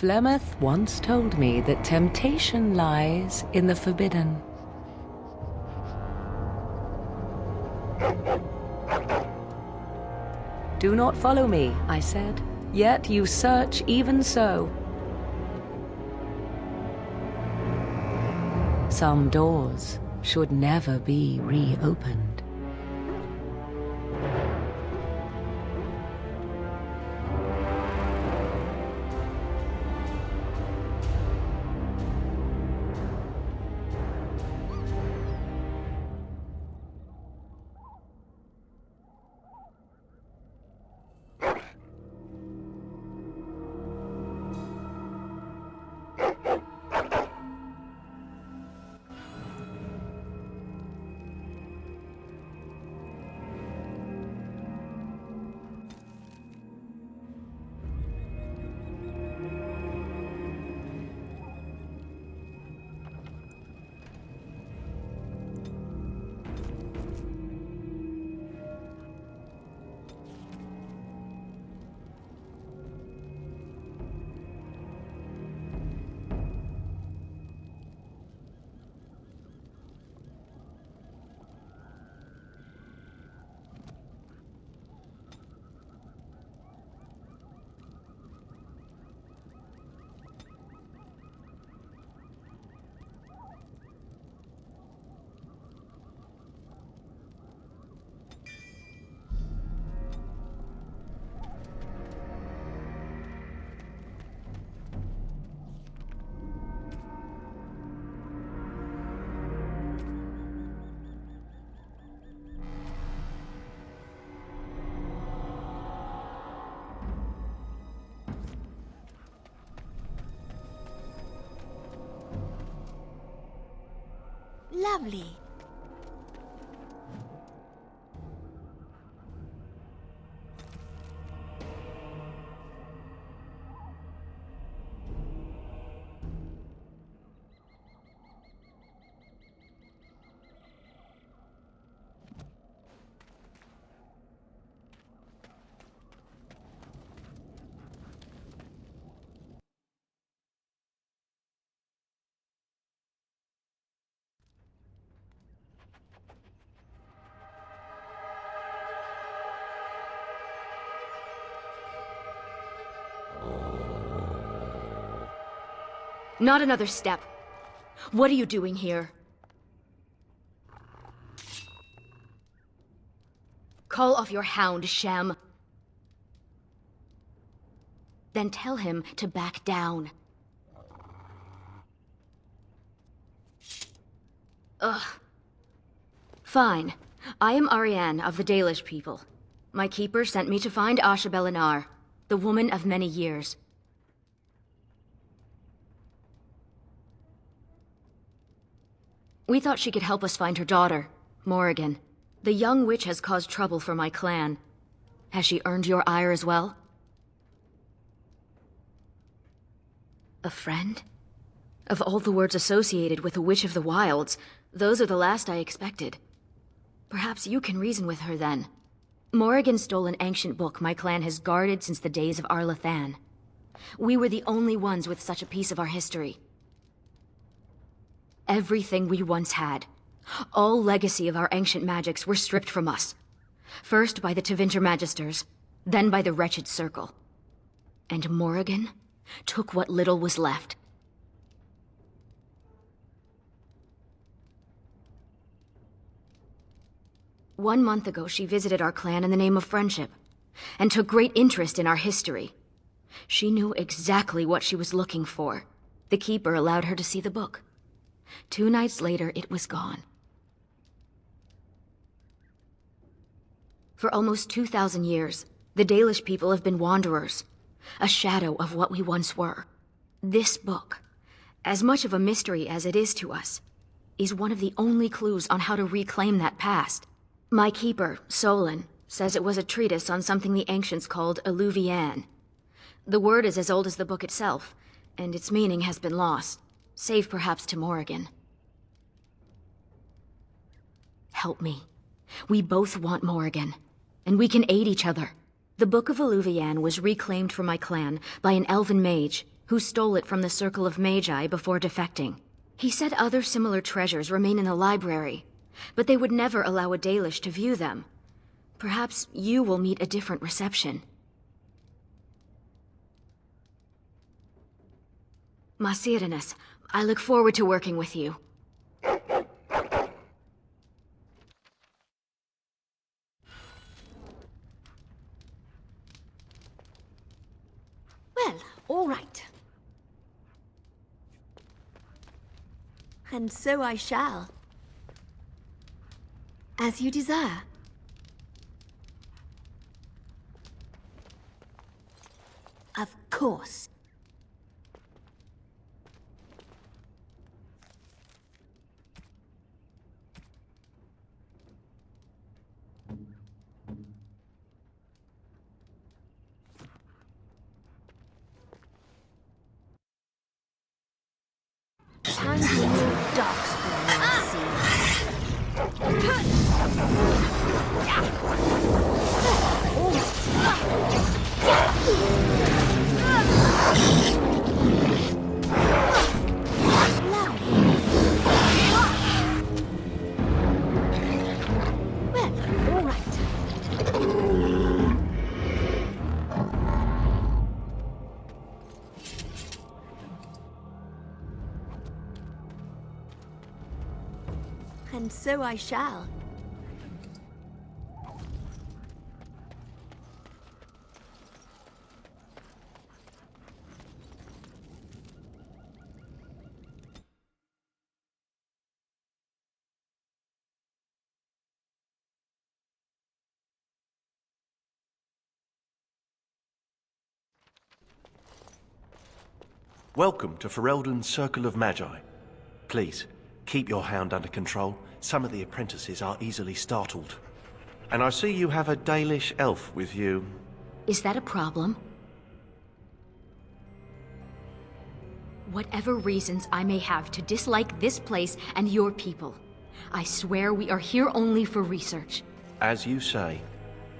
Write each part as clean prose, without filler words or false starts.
Flemeth once told me that temptation lies in the forbidden. Do not follow me, I said, yet you search even so. Some doors should never be reopened. Lovely. Not another step. What are you doing here? Call off your hound, Shem. Then tell him to back down. Ugh. Fine. I am Ariane of the Dalish people. My keeper sent me to find Asha Belinar, the woman of many years. We thought she could help us find her daughter, Morrigan. The young witch has caused trouble for my clan. Has she earned your ire as well? A friend? Of all the words associated with a witch of the wilds, those are the last I expected. Perhaps you can reason with her then. Morrigan stole an ancient book my clan has guarded since the days of Arlathan. We were the only ones with such a piece of our history. Everything we once had, all legacy of our ancient magics were stripped from us. First by the Tevinter Magisters, then by the Wretched Circle. And Morrigan took what little was left. One month ago, she visited our clan in the name of friendship, and took great interest in our history. She knew exactly what she was looking for. The Keeper allowed her to see the book. 2 nights later, it was gone. For almost 2,000 years, the Dalish people have been wanderers, a shadow of what we once were. This book, as much of a mystery as it is to us, is one of the only clues on how to reclaim that past. My keeper, Solon, says it was a treatise on something the ancients called alluvian. The word is as old as the book itself, and its meaning has been lost, save perhaps to Morrigan. Help me. We both want Morrigan, and we can aid each other. The Book of Alluvian was reclaimed for my clan by an elven mage, who stole it from the Circle of Magi before defecting. He said other similar treasures remain in the library, but they would never allow a Dalish to view them. Perhaps you will meet a different reception. Masirinis, I look forward to working with you. Well, all right. And so I shall. As you desire. Of course. Time to your darkspawn, I see. Well, all right. And so I shall. Welcome to Ferelden's Circle of Magi. Please, keep your hound under control. Some of the apprentices are easily startled. And I see you have a Dalish elf with you. Is that a problem? Whatever reasons I may have to dislike this place and your people, I swear we are here only for research. As you say,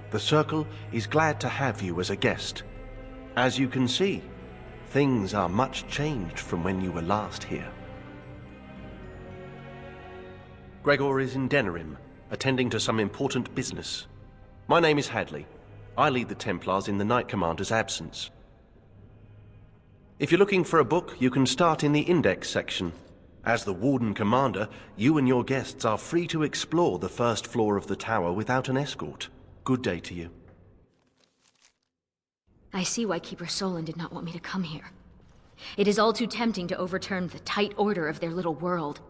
the Circle is glad to have you as a guest. As you can see, things are much changed from when you were last here. Gregor is in Denerim, attending to some important business. My name is Hadley. I lead the Templars in the Knight Commander's absence. If you're looking for a book, you can start in the Index section. As the Warden Commander, you and your guests are free to explore the first floor of the tower without an escort. Good day to you. I see why Keeper Solon did not want me to come here. It is all too tempting to overturn the tight order of their little world.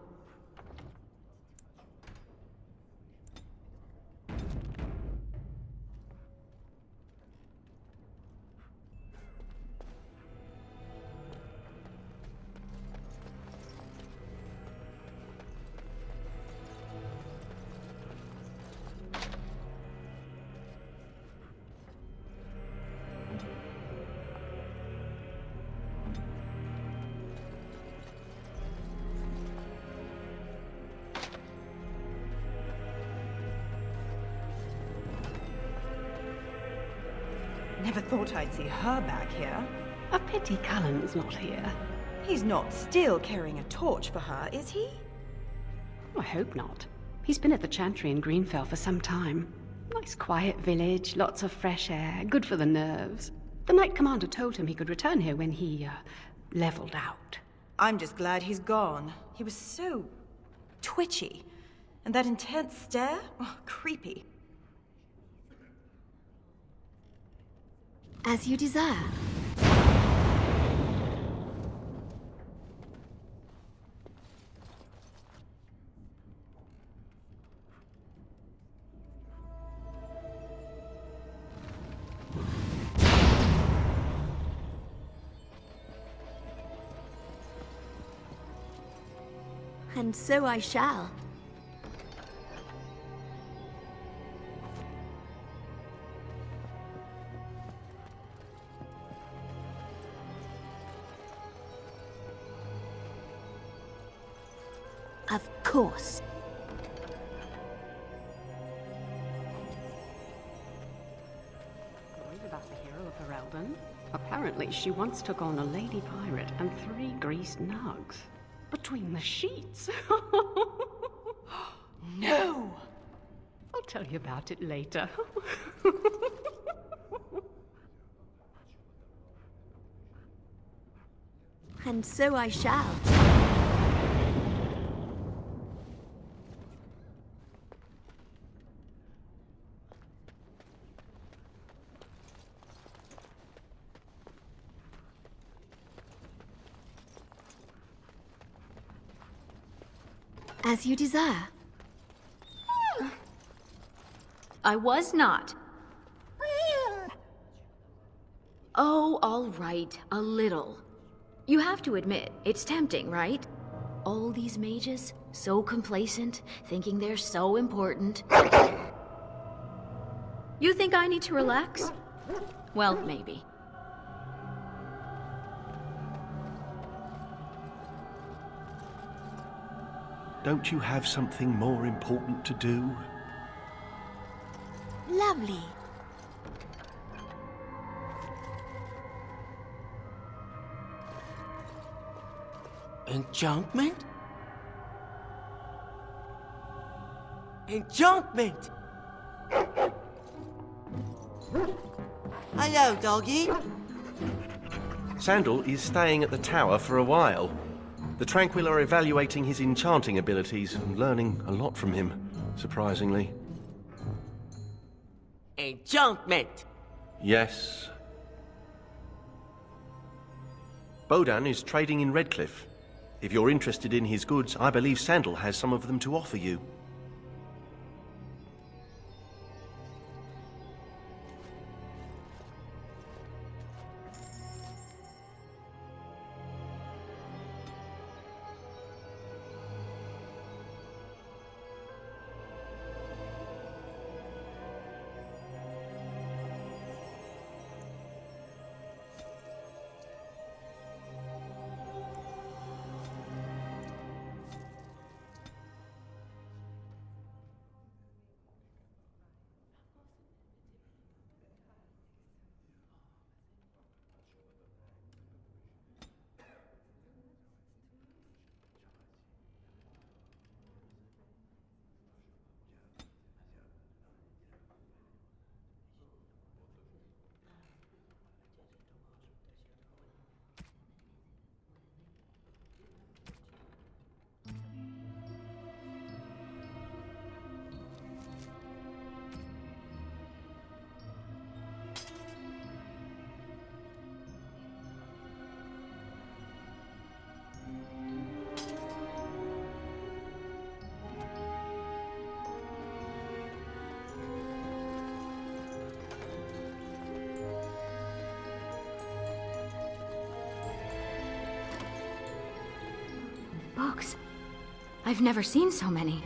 Never thought I'd see her back here. A pity Cullen's not here. He's not still carrying a torch for her, is he? I hope not. He's been at the Chantry in Greenfell for some time. Nice quiet village, lots of fresh air, good for the nerves. The Knight Commander told him he could return here when he, leveled out. I'm just glad he's gone. He was so twitchy. And that intense stare? Oh, creepy. As you desire. And so I shall. Of course. Worried about the hero of Ferelden? Apparently Apparently, she once took on a lady pirate and 3 greased nugs. Between the sheets. No! I'll tell you about it later. And so I shall. As you desire. I was not. Oh, all right, a little. You have to admit, it's tempting, right? All these mages, so complacent, thinking they're so important. You think I need to relax? Well, maybe. Don't you have something more important to do? Lovely. Enchantment? Enchantment! Hello, doggy. Sandal is staying at the tower for a while. The Tranquil are evaluating his enchanting abilities and learning a lot from him, surprisingly. Enchantment! Yes. Bodan is trading in Redcliffe. If you're interested in his goods, I believe Sandal has some of them to offer you. Books. I've never seen so many.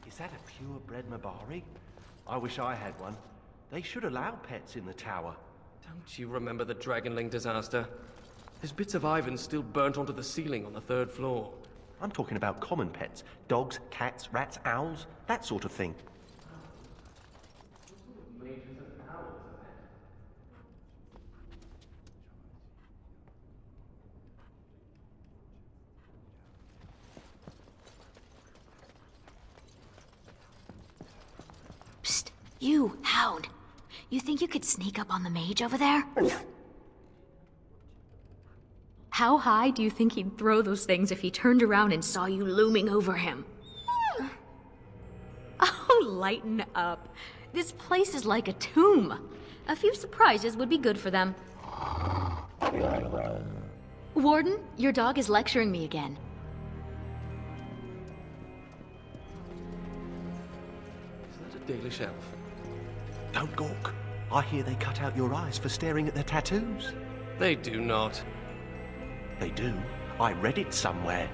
Is that a purebred Mabari? I wish I had one. They should allow pets in the tower. Don't you remember the Dragonling disaster? There's bits of Ivan still burnt onto the ceiling on the 3rd floor. I'm talking about common pets. Dogs, cats, rats, owls, that sort of thing. Psst, you, hound. You think you could sneak up on the mage over there? How high do you think he'd throw those things if he turned around and saw you looming over him? Oh, lighten up. This place is like a tomb. A few surprises would be good for them. Warden, your dog is lecturing me again. Is that a Dalish elf? Don't gawk. I hear they cut out your eyes for staring at their tattoos. They do not. They do. I read it somewhere.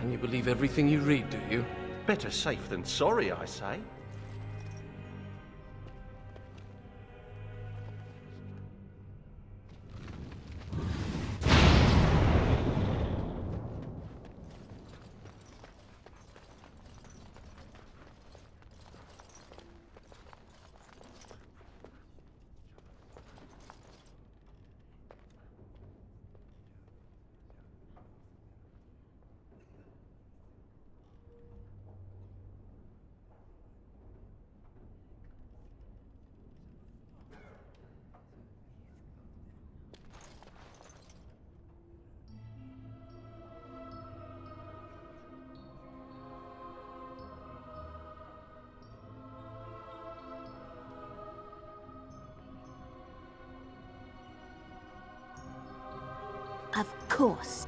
And you believe everything you read, do you? Better safe than sorry, I say. Of course.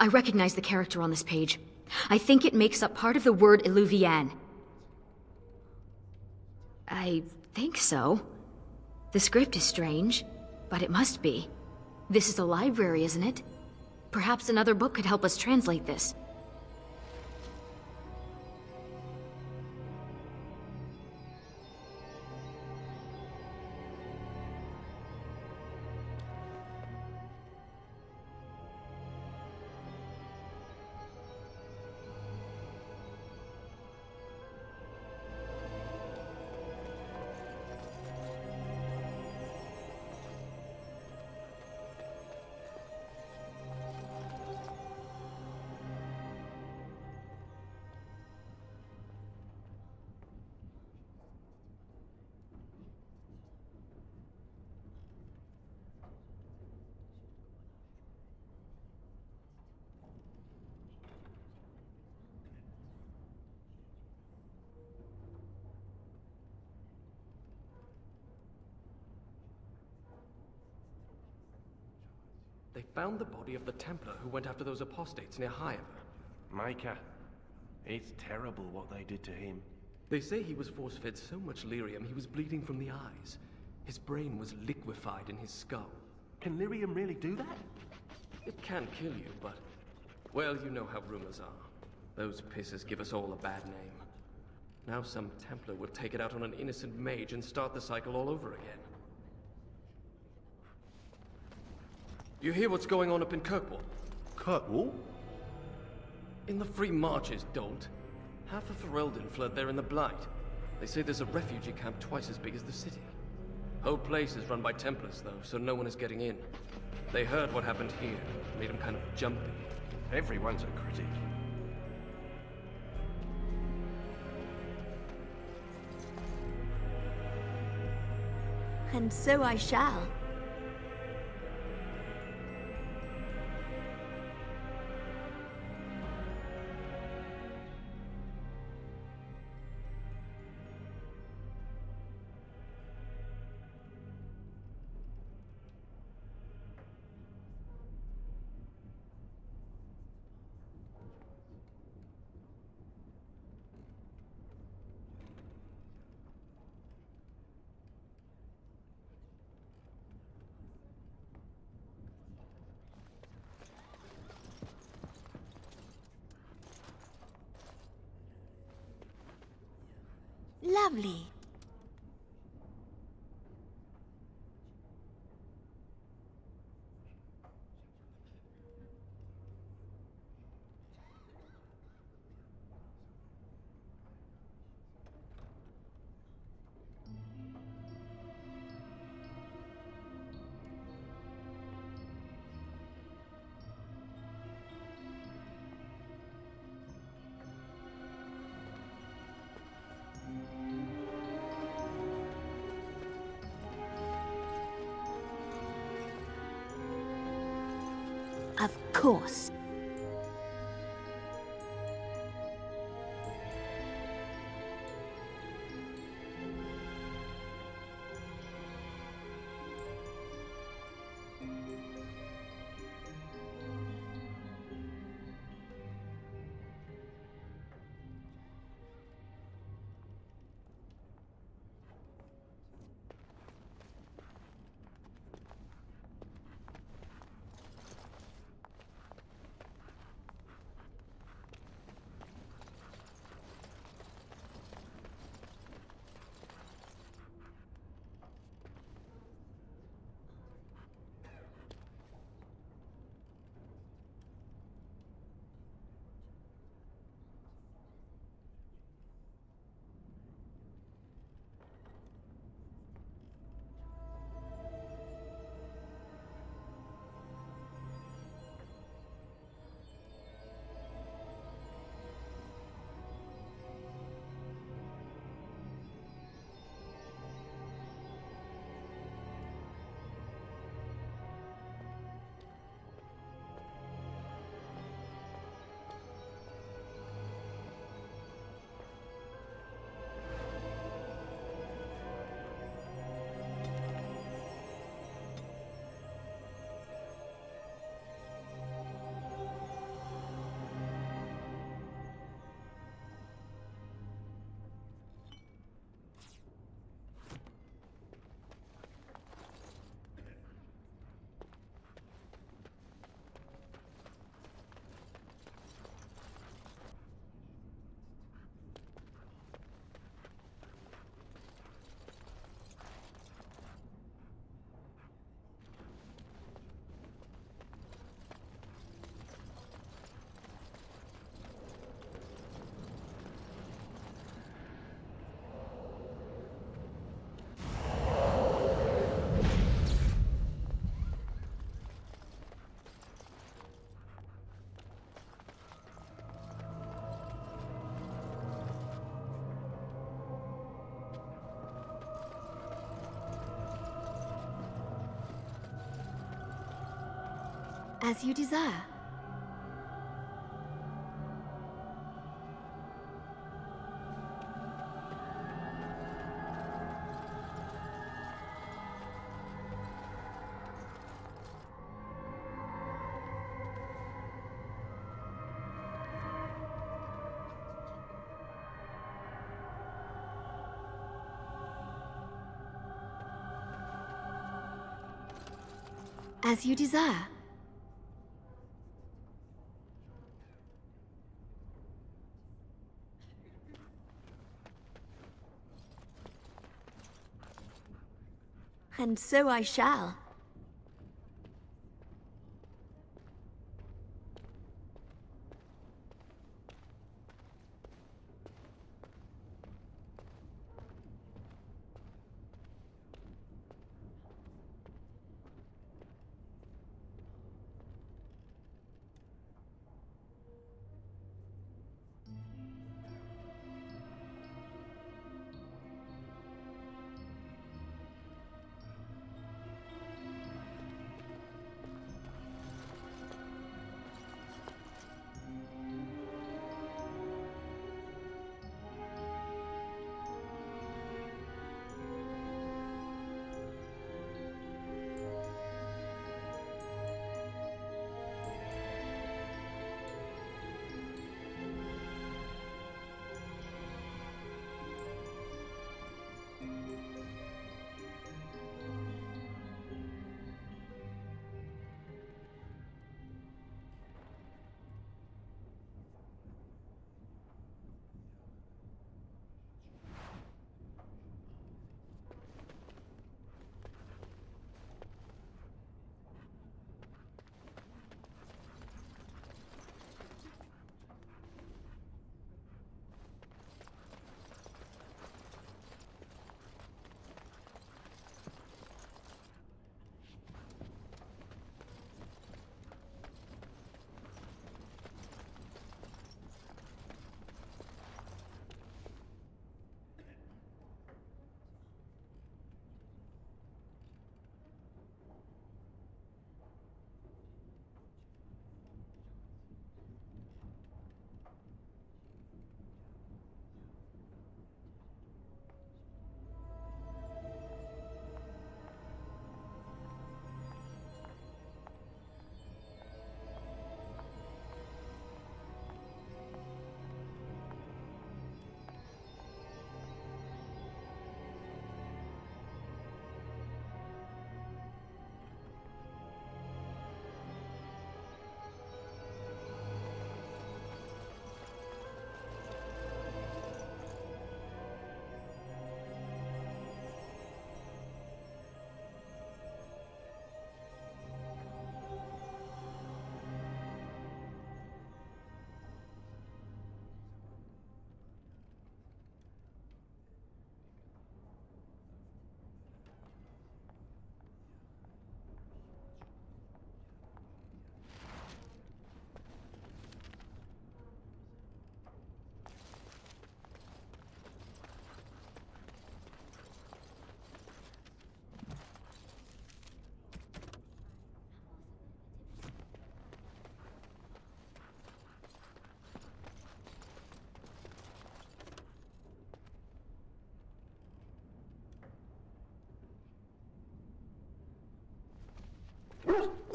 I recognize the character on this page. I think it makes up part of the word Illuvian. I think so. The script is strange, but it must be. This is a library, isn't it? Perhaps another book could help us translate this. They found the body of the Templar who went after those apostates near Haiva. Micah, it's terrible what they did to him. They say he was force-fed so much lyrium he was bleeding from the eyes. His brain was liquefied in his skull. Can lyrium really do that? It can kill you, but... well, you know how rumors are. Those pisses give us all a bad name. Now some Templar will take it out on an innocent mage and start the cycle all over again. You hear what's going on up in Kirkwall? Kirkwall? In the Free Marches, don't. Half of Ferelden fled there in the Blight. They say there's a refugee camp twice as big as the city. Whole place is run by Templars, though, so no one is getting in. They heard what happened here, made them kind of jumpy. Everyone's a critic. And so I shall. Lovely. Of course. As you desire. As you desire. And so I shall.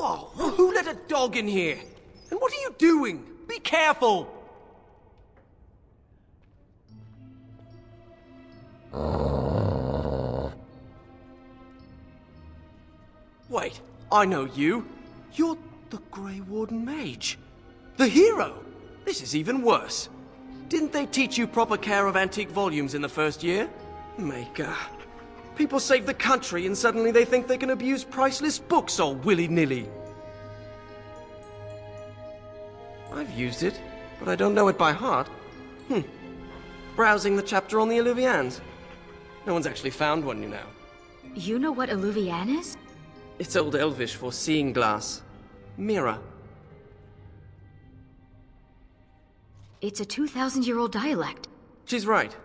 Oh, who let a dog in here? And what are you doing? Be careful! Wait, I know you. You're the Grey Warden Mage. The hero! This is even worse. Didn't they teach you proper care of antique volumes in the first year? Maker. People save the country and suddenly they think they can abuse priceless books all willy-nilly. I've used it, but I don't know it by heart. Browsing the chapter on the Alluvians. No one's actually found one, you know. You know what Alluvian is? It's Old Elvish for seeing glass. Mirror. It's a 2,000-year-old dialect. She's right.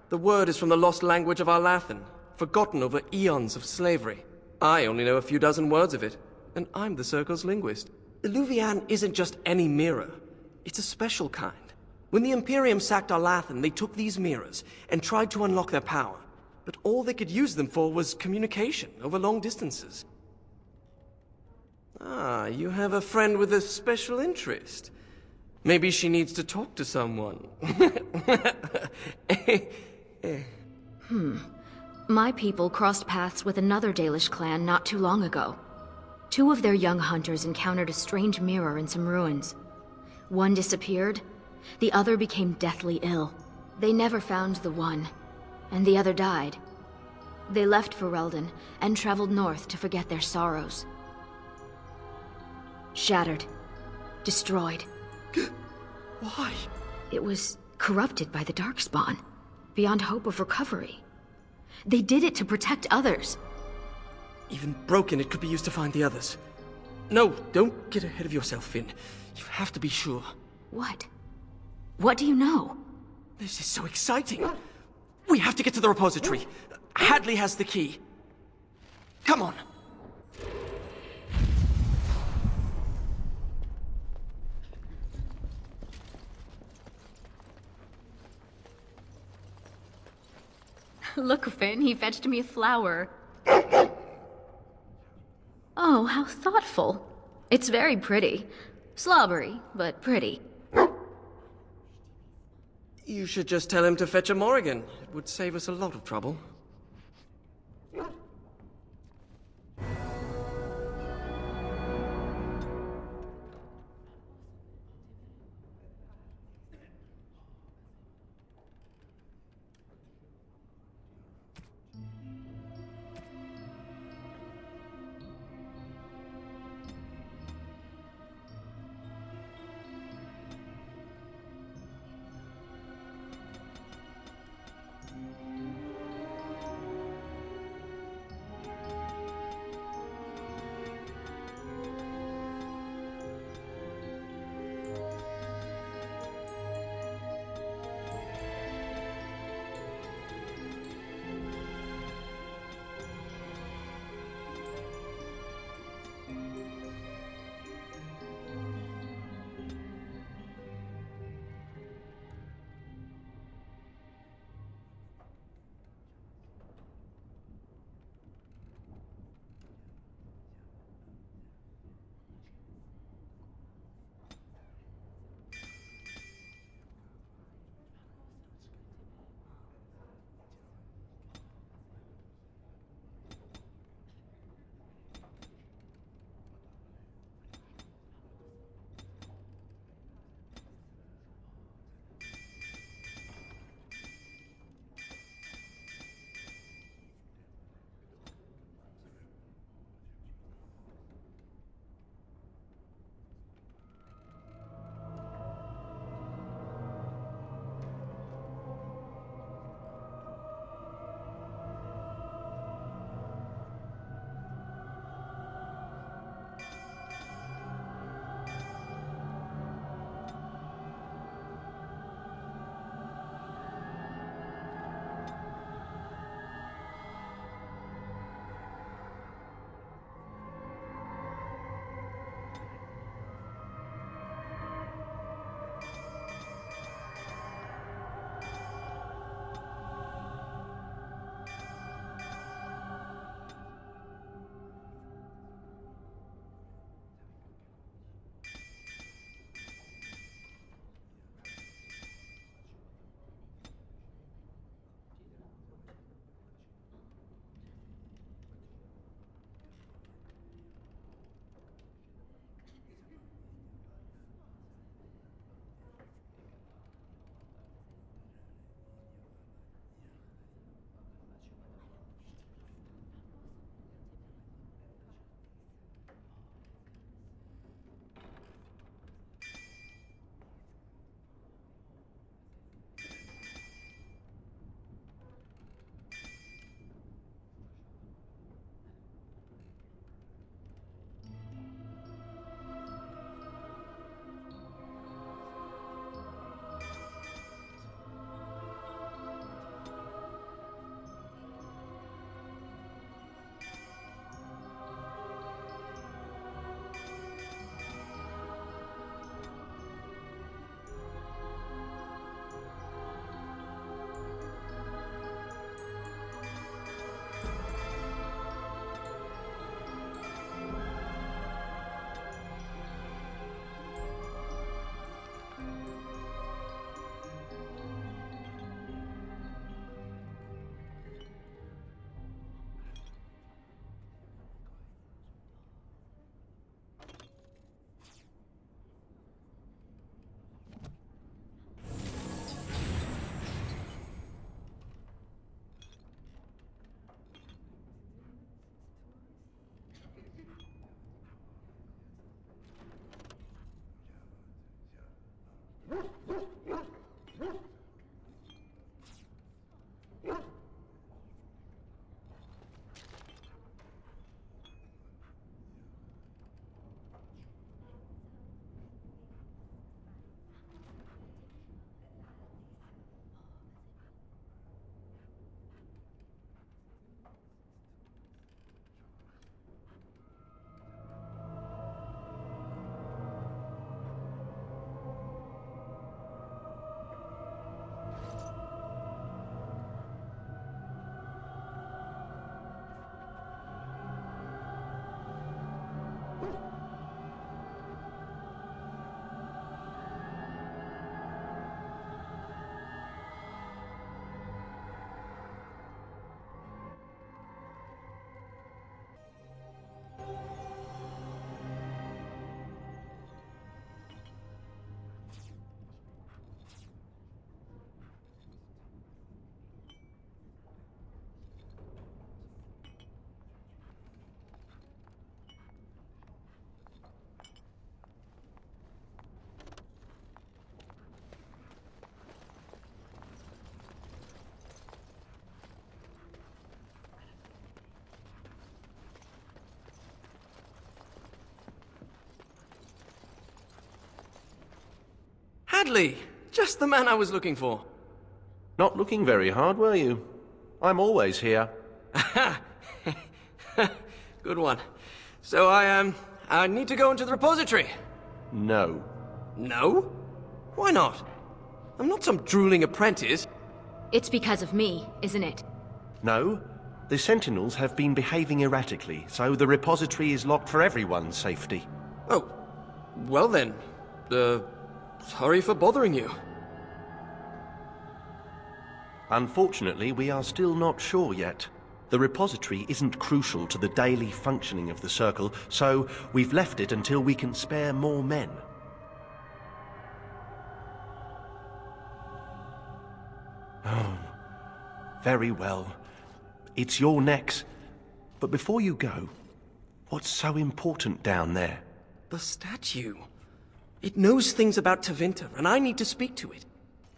The word is from the lost language of our Lathan, forgotten over eons of slavery. I only know a few dozen words of it, and I'm the Circle's linguist. Luvian isn't just any mirror. It's a special kind. When the Imperium sacked Arlathan, they took these mirrors and tried to unlock their power. But all they could use them for was communication over long distances. Ah, you have a friend with a special interest. Maybe she needs to talk to someone. My people crossed paths with another Dalish clan not too long ago. 2 of their young hunters encountered a strange mirror in some ruins. One disappeared, the other became deathly ill. They never found the one, and the other died. They left Ferelden and traveled north to forget their sorrows. Shattered. Destroyed. Why? It was corrupted by the Darkspawn, beyond hope of recovery. They did it to protect others. Even broken, it could be used to find the others. No, don't get ahead of yourself, Finn. You have to be sure. What? What do you know? This is so exciting. We have to get to the repository. Hadley has the key. Come on. Look, Finn, he fetched me a flower. Oh, how thoughtful. It's very pretty. Slobbery, but pretty. You should just tell him to fetch a Morrigan. It would save us a lot of trouble. Hadley! Just the man I was looking for. Not looking very hard, were you? I'm always here. Good one. So I need to go into the repository. No. No? Why not? I'm not some drooling apprentice. It's because of me, isn't it? No. The Sentinels have been behaving erratically, so the repository is locked for everyone's safety. Oh. Well then. Sorry for bothering you. Unfortunately, we are still not sure yet. The repository isn't crucial to the daily functioning of the Circle, so we've left it until we can spare more men. Oh, very well. It's your necks. But before you go, what's so important down there? The statue. It knows things about Tevinter, and I need to speak to it.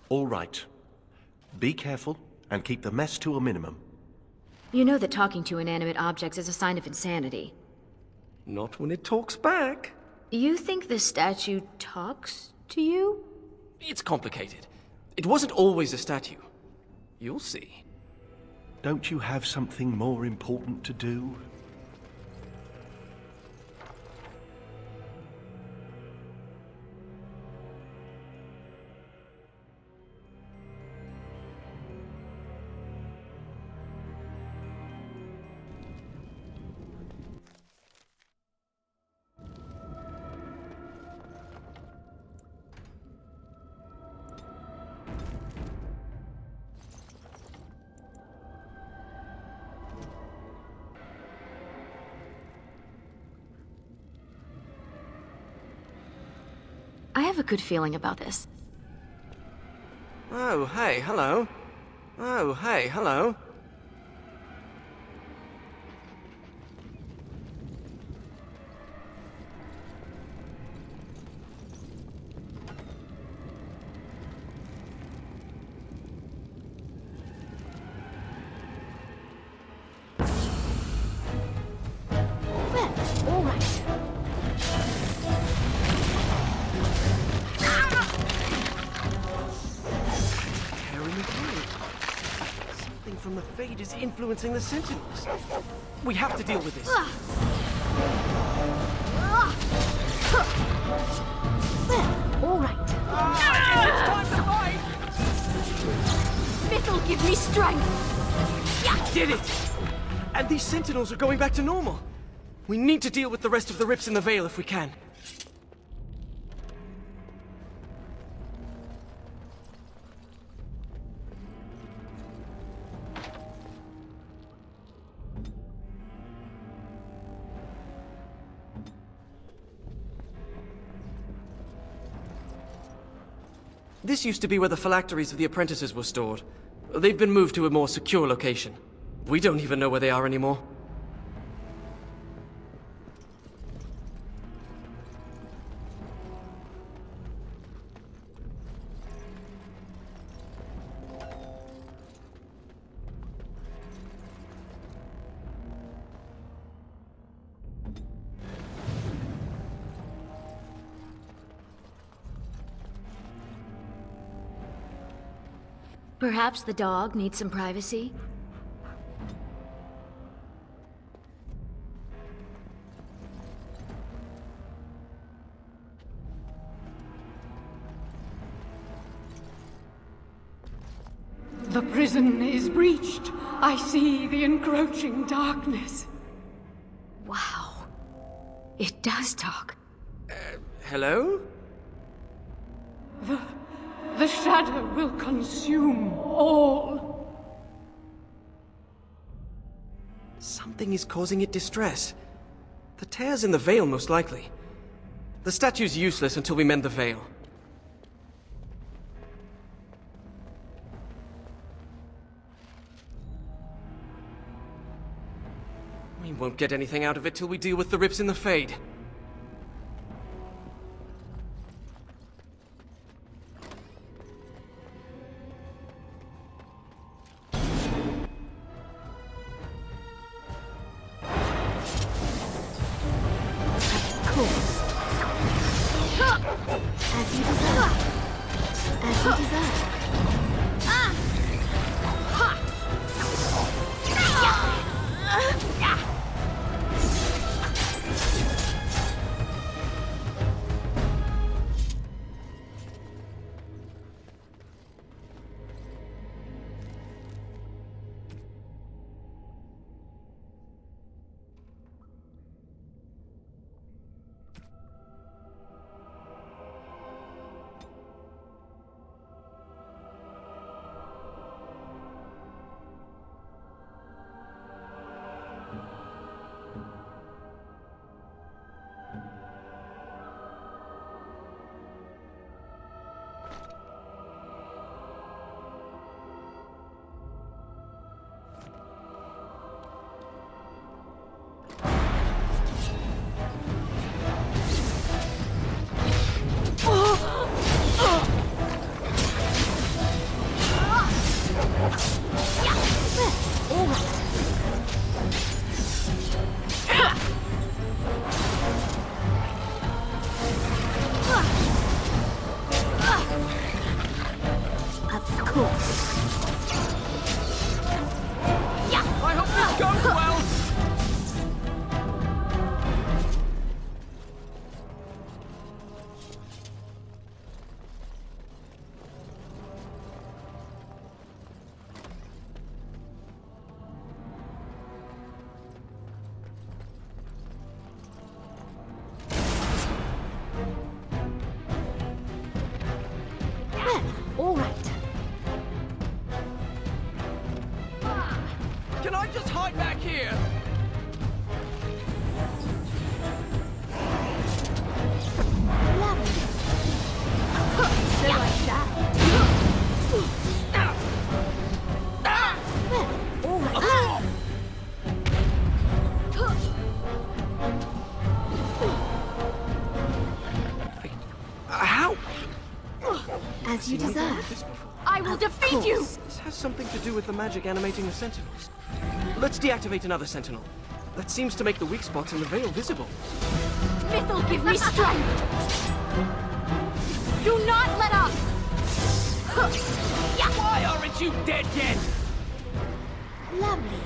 All right. Be careful and keep the mess to a minimum. You know that talking to inanimate objects is a sign of insanity. Not when it talks back. You think the statue talks to you? It's complicated. It wasn't always a statue. You'll see. Don't you have something more important to do? I have a good feeling about this. Oh, hey, hello. Oh, hey, hello. Well, all right. Something from the Fade is influencing the Sentinels. We have to deal with this. Well, all right. It's time to fight! This'll give me strength. Did it! And these Sentinels are going back to normal. We need to deal with the rest of the rips in the Veil if we can. This used to be where the phylacteries of the apprentices were stored. They've been moved to a more secure location. We don't even know where they are anymore. Perhaps the dog needs some privacy? The prison is breached. I see the encroaching darkness. Wow. It does talk. Hello? The shadow will consume all. Something is causing it distress. The tears in the veil, most likely. The statue's useless until we mend the veil. We won't get anything out of it till we deal with the rips in the fade. As you desire. As you desire. All right. Can I just hide back here? So I shall. All right. How? As you desire. I will defeat you! This has something to do with the magic animating the sentinels. Let's deactivate another sentinel. That seems to make the weak spots in the veil visible. Myth'll give me strength! Do not let up! Why aren't you dead yet? Lovely.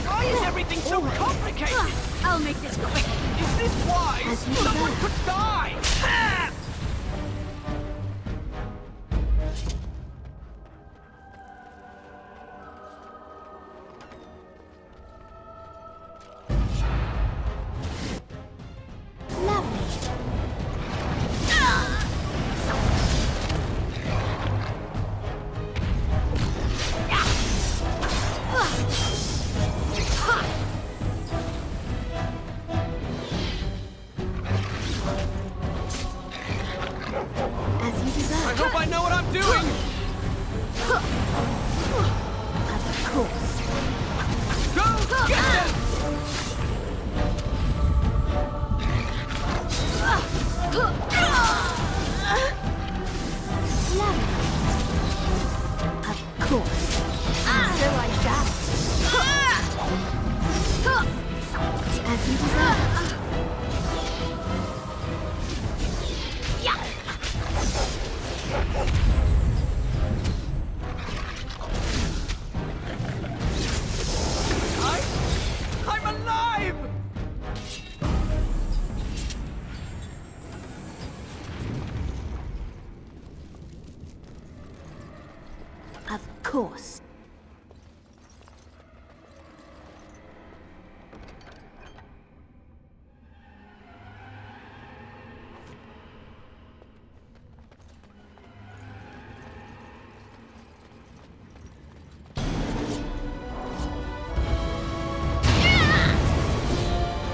Why is everything so complicated? I'll make this quick. Is this why As you someone desire. could die? As you desire. I hope I know what I'm doing! Of course. Go get them! Of course. So I shall. As you desire. course.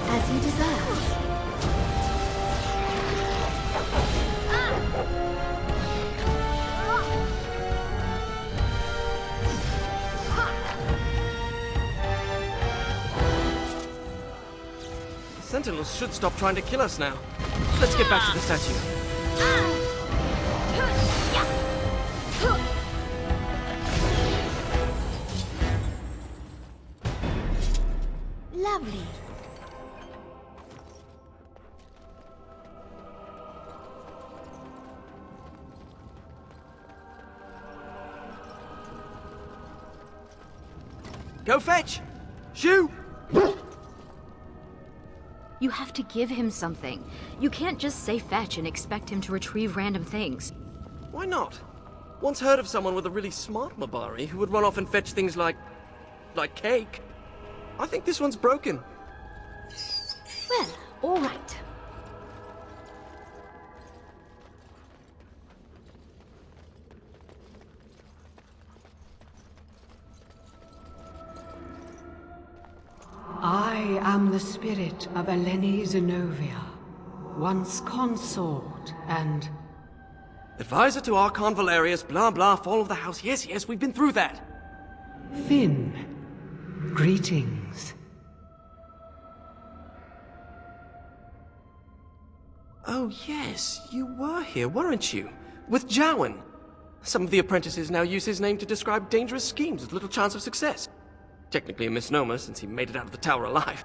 As you deserve. The Sentinels should stop trying to kill us now. Let's get back to the statue. Lovely. Go fetch! Shoo! You have to give him something. You can't just say fetch and expect him to retrieve random things. Why not? Once heard of someone with a really smart Mabari who would run off and fetch things like cake. I think this one's broken. Well, all right. I am the spirit of Eleni Zenobia, once consort and... Advisor to Archon Valerius, blah blah, fall of the house. Yes, yes, we've been through that. Finn. Greetings. Oh yes, you were here, weren't you? With Jowan. Some of the apprentices now use his name to describe dangerous schemes with little chance of success. Technically a misnomer, since he made it out of the tower alive.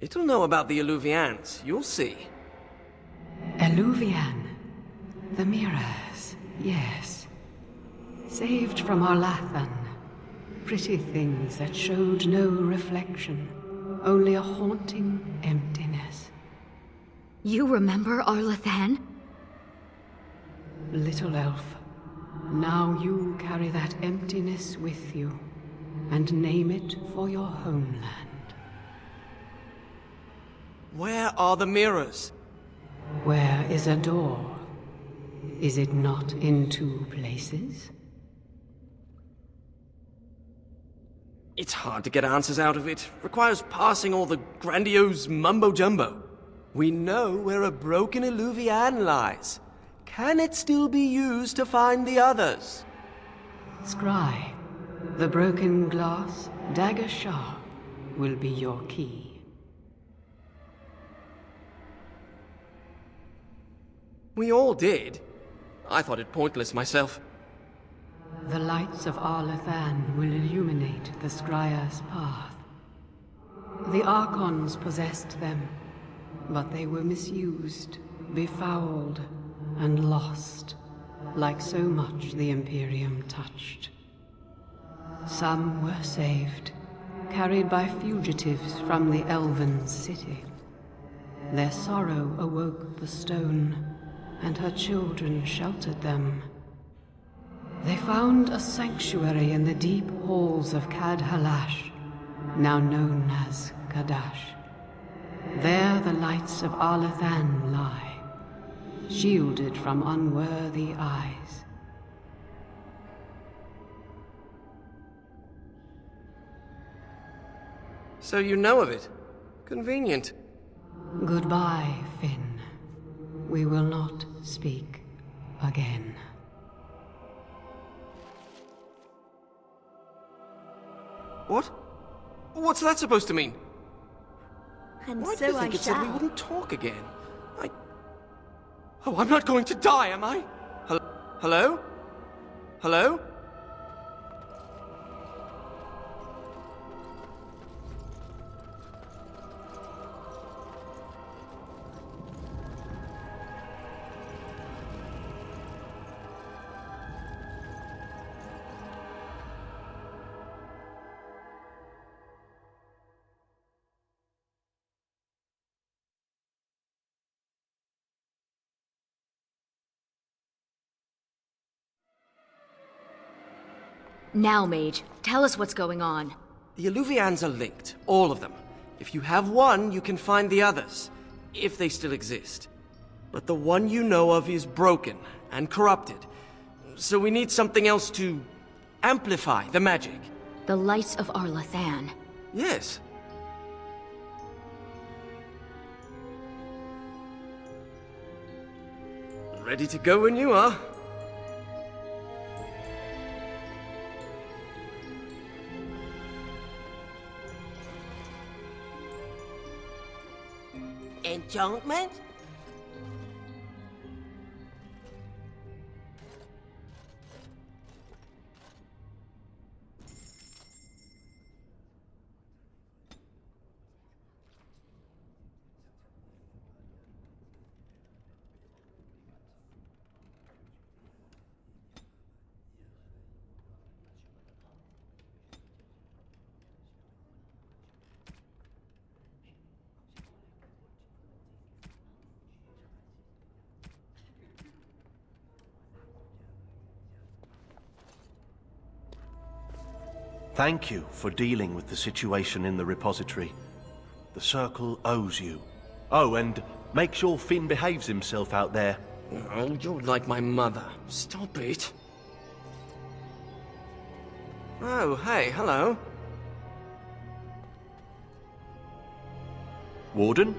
It'll know about the Eluvians, you'll see. Eluvian. The mirrors, yes. Saved from Arlathan. Pretty things that showed no reflection. Only a haunting emptiness. You remember Arlathan? Little elf, now you carry that emptiness with you, and name it for your homeland. Where are the mirrors? Where is a door? Is it not in two places? It's hard to get answers out of it. Requires parsing all the grandiose mumbo-jumbo. We know where a broken Eluvian lies. Can it still be used to find the others? Scry, the broken glass, dagger sharp, will be your key. We all did. I thought it pointless myself. The lights of Arlathan will illuminate the Scrya's path. The Archons possessed them, but they were misused, befouled, and lost, like so much the Imperium touched. Some were saved, carried by fugitives from the Elven city. Their sorrow awoke the stone, and her children sheltered them. They found a sanctuary in the deep halls of Cad-Halash, now known as Kadash. There the lights of Arlathan lie, shielded from unworthy eyes. So you know of it. Convenient. Goodbye, Finn. We will not speak again. What? What's that supposed to mean? And Why so do you I think it said we shall. wouldn't talk again? Oh, I'm not going to die, am I? Hello? Hello? Now, Mage, tell us what's going on. The Alluvians are linked, all of them. If you have one, you can find the others, if they still exist. But the one you know of is broken and corrupted, so we need something else to amplify the magic. The lights of Arlathan. Yes. Ready to go when you are. Enchantment? Thank you for dealing with the situation in the repository. The Circle owes you. Oh, and make sure Finn behaves himself out there. Oh, you're like my mother. Stop it. Oh, hey, hello. Warden?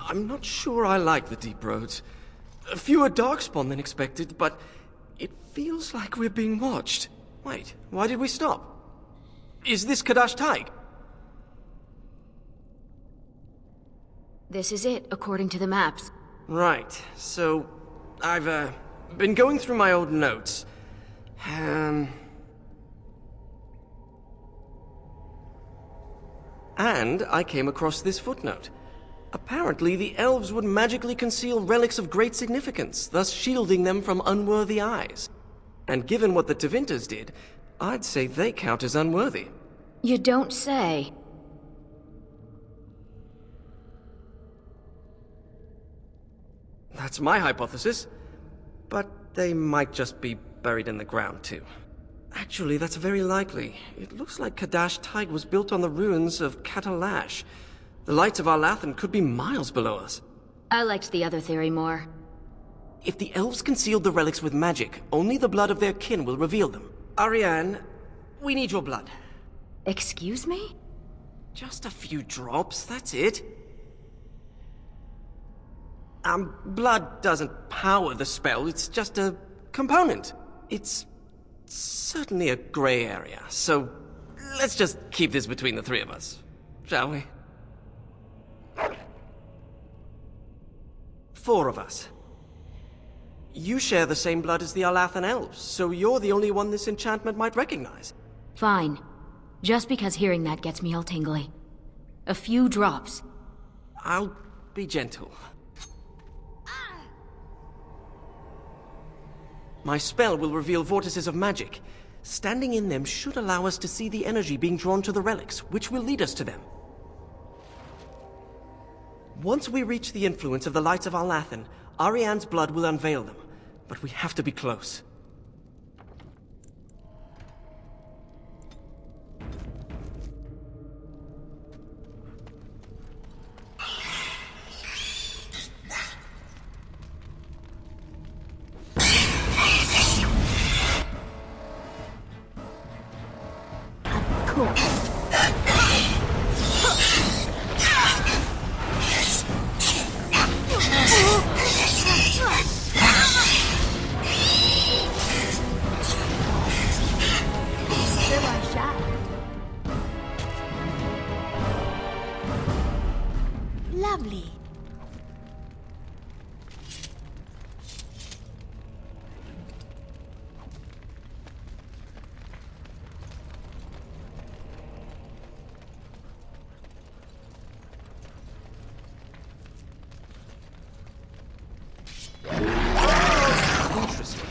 I'm not sure I like the deep roads. Fewer darkspawn than expected, but it feels like we're being watched. Wait, why did we stop? Is this Kadash Taig? This is it, according to the maps. Right, so I've been going through my old notes. And I came across this footnote. Apparently, the elves would magically conceal relics of great significance, thus shielding them from unworthy eyes. And given what the Tevinters did, I'd say they count as unworthy. You don't say. That's my hypothesis. But they might just be buried in the ground, too. Actually, that's very likely. It looks like Kadash Taig was built on the ruins of Catalash. The lights of Arlathan could be miles below us. I liked the other theory more. If the elves concealed the relics with magic, only the blood of their kin will reveal them. Ariane, we need your blood. Excuse me? Just a few drops, that's it. Blood doesn't power the spell, it's just a component. It's certainly a gray area, so let's just keep this between the three of us, shall we? 4 of us. You share the same blood as the Arlathan elves, so you're the only one this enchantment might recognize. Fine. Just because hearing that gets me all tingly. A few drops. I'll Be gentle. My spell will reveal vortices of magic. Standing in them should allow us to see the energy being drawn to the relics, which will lead us to them. Once we reach the influence of the lights of Alathan, Ariane's blood will unveil them. But we have to be close. Lovely. Interesting.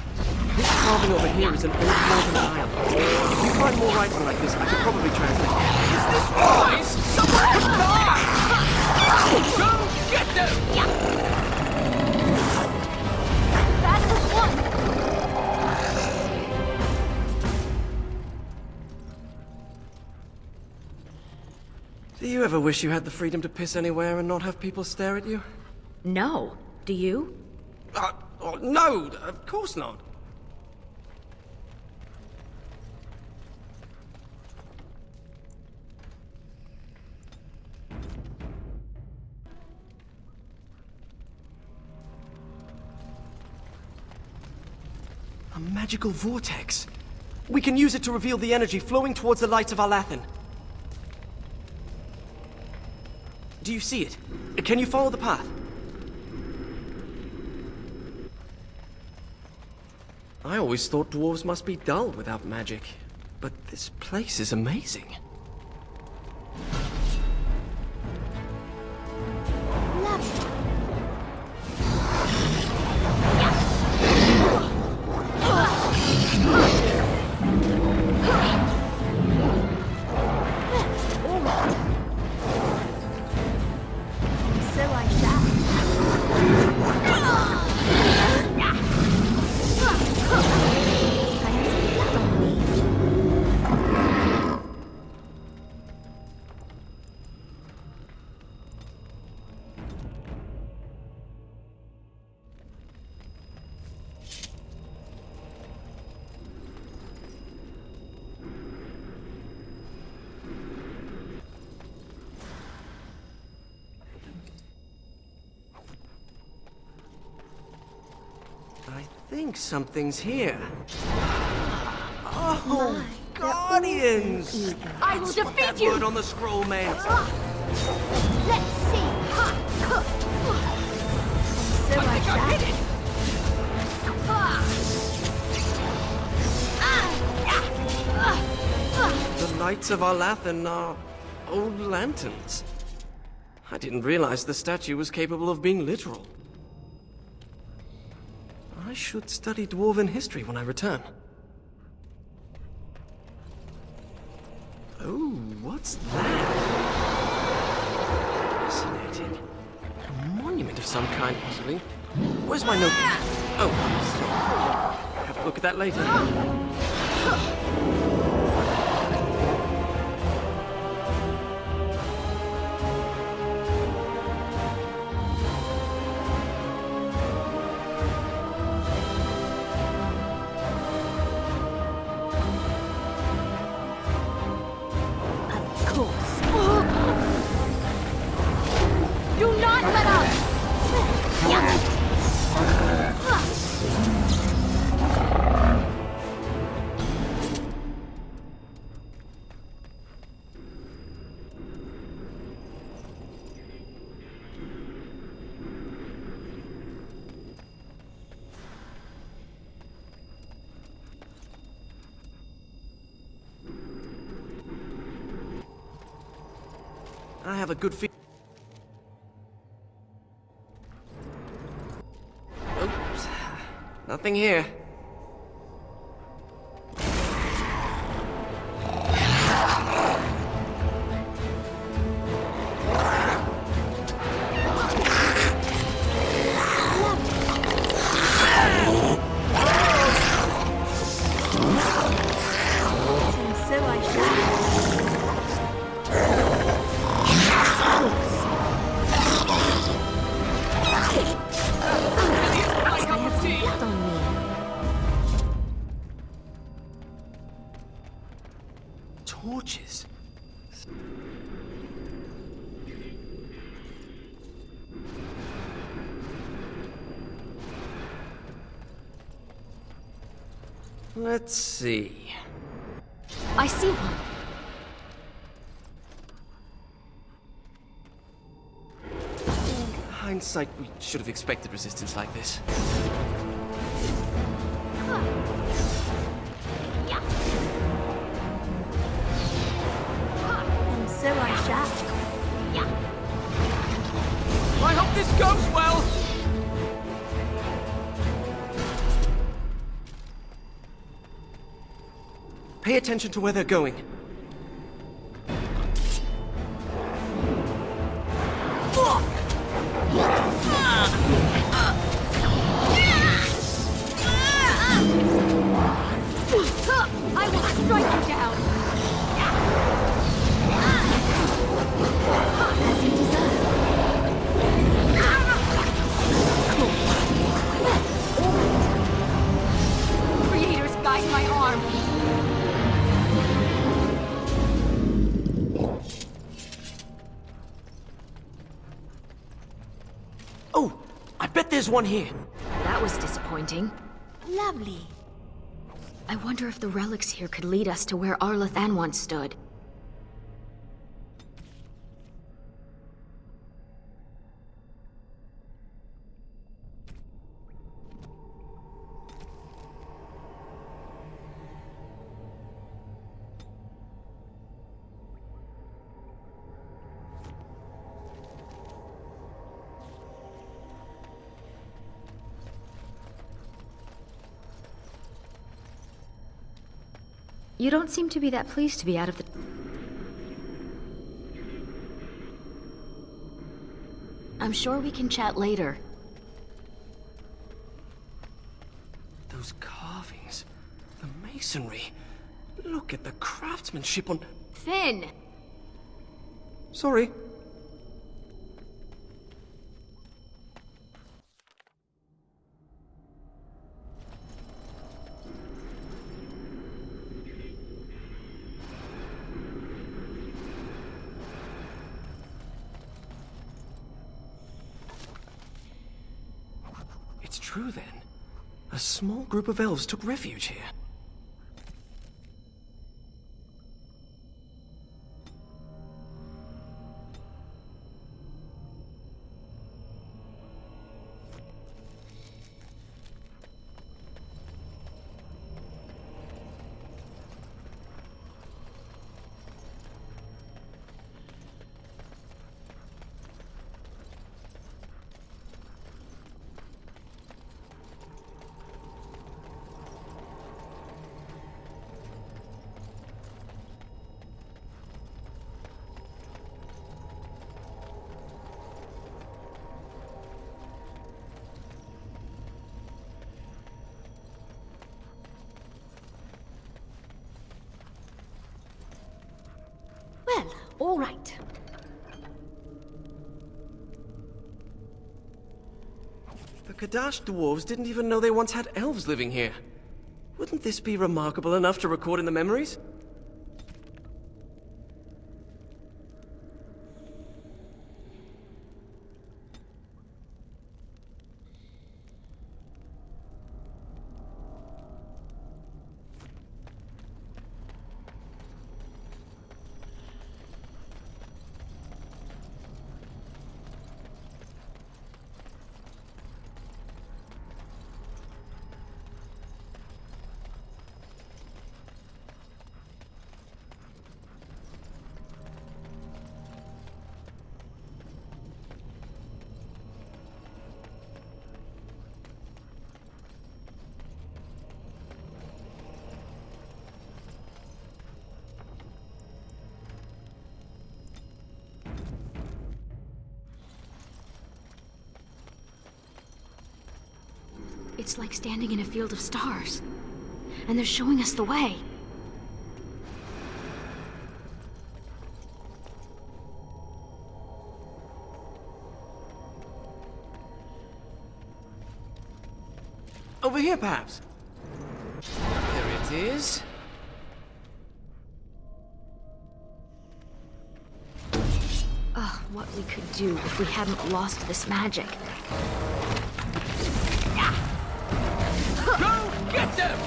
This carving over here is an old northern island. If you find more writing like this, I could probably translate it. Is this wise? Someone die! Go get them! That was one. Do you ever wish you had the freedom to piss anywhere and not have people stare at you? No. Do you? Oh, no, of course not. A magical vortex. We can use it to reveal the energy flowing towards the lights of Alathan. Do you see it? Can you follow the path? I always thought dwarves must be dull without magic, but this place is amazing. I think something's here. Oh, guardians! I will That's what defeat that you! word on the scroll meant. Let's see. So I did it. The lights of Alathan are old lanterns. I didn't realize the statue was capable of being literal. I should study dwarven history when I return. Oh, what's that? Fascinating. A monument of some kind, possibly. Where's my notebook? Oh, sorry. Have to look at that later. Do not let up! I have a good feeling. Nothing here. Torches. Let's see. I see one. Hindsight, we should have expected resistance like this. And so I shall. I hope this goes well! Pay attention to where they're going. I will strike you down! As you deserve. Creators, guide my arm! Oh, I bet there's one here. That was disappointing. Lovely. I wonder if the relics here could lead us to where Arlathan once stood. You don't seem to be that pleased to be out of the... I'm sure we can chat later. Those carvings, the masonry. Look at the craftsmanship on... Finn! Sorry. It's true then. A small group of elves took refuge here. Well, all right. The Kadash dwarves didn't even know they once had elves living here. Wouldn't this be remarkable enough to record in the memories? It's like standing in a field of stars. And they're showing us the way. Over here, perhaps? There it is. Ugh, what we could do if we hadn't lost this magic. Go get them!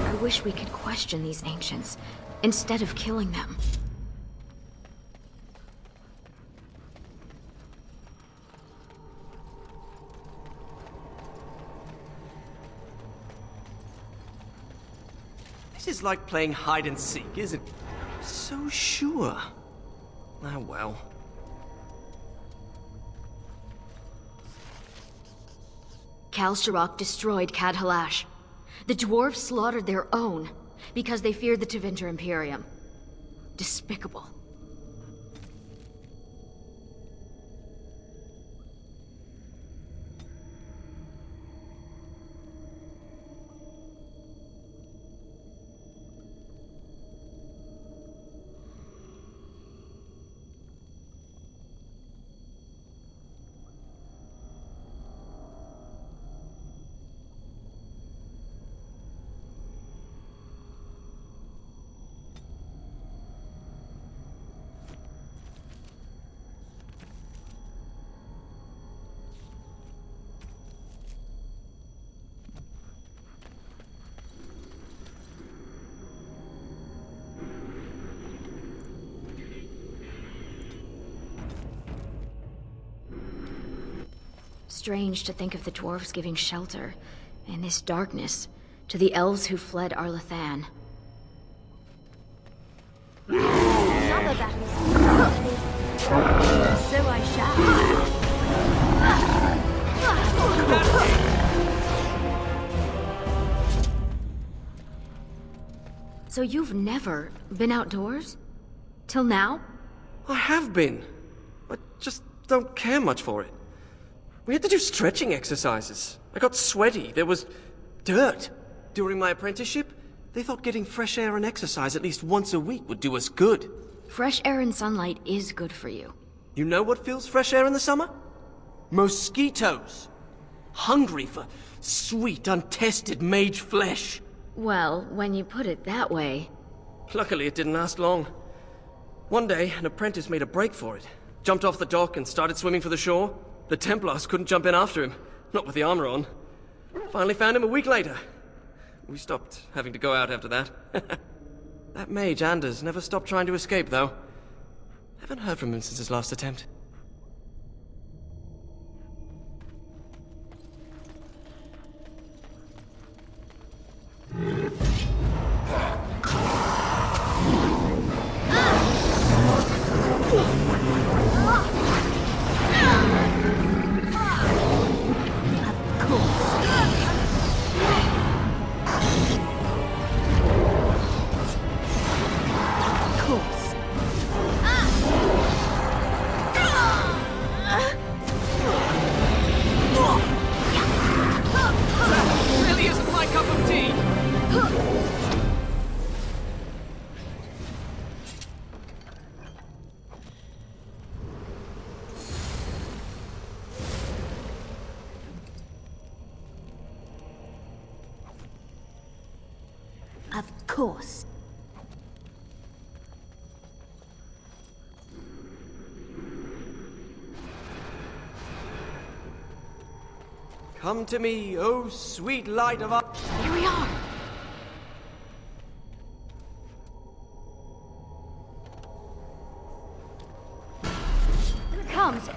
I wish we could question these ancients, instead of killing them. This is like playing hide and seek, isn't it? So sure. Ah, well. Kal-Sharok destroyed Cadhalash. The dwarves slaughtered their own because they feared the Tevinter Imperium. Despicable. Strange to think of the dwarves giving shelter, in this darkness, to the elves who fled Arlathan. Another battle. So I shall. So you've never been outdoors? Till now? I have been. I just don't care much for it. We had to do stretching exercises. I got sweaty. There was dirt. During my apprenticeship, they thought getting fresh air and exercise at least once a week would do us good. Fresh air and sunlight is good for you. You know what fills fresh air in the summer? Mosquitoes. Hungry for sweet, untested mage flesh. Well, when you put it that way... Luckily, it didn't last long. One day, an apprentice made a break for it. Jumped off the dock and started swimming for the shore. The Templars couldn't jump in after him, not with the armor on. Finally found him a week later. We stopped having to go out after that. That mage, Anders, never stopped trying to escape, though. Haven't heard from him since his last attempt. Of course. Come to me, oh sweet light of our... Here we are! Here it comes.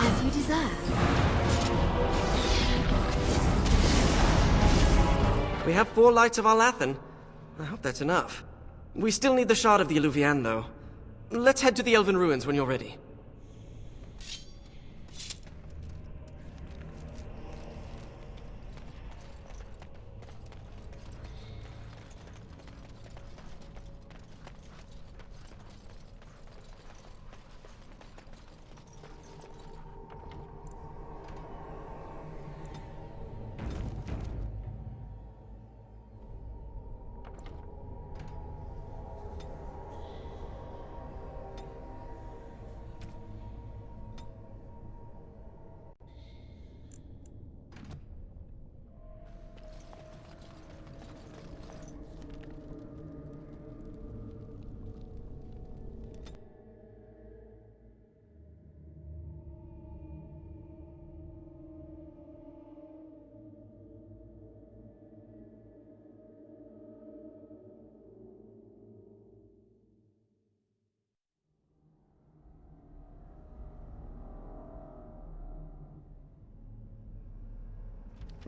As you deserve. We have 4 lights of Arlathan. I hope that's enough. We still need the shard of the Eluvian, though. Let's head to the Elven Ruins when you're ready.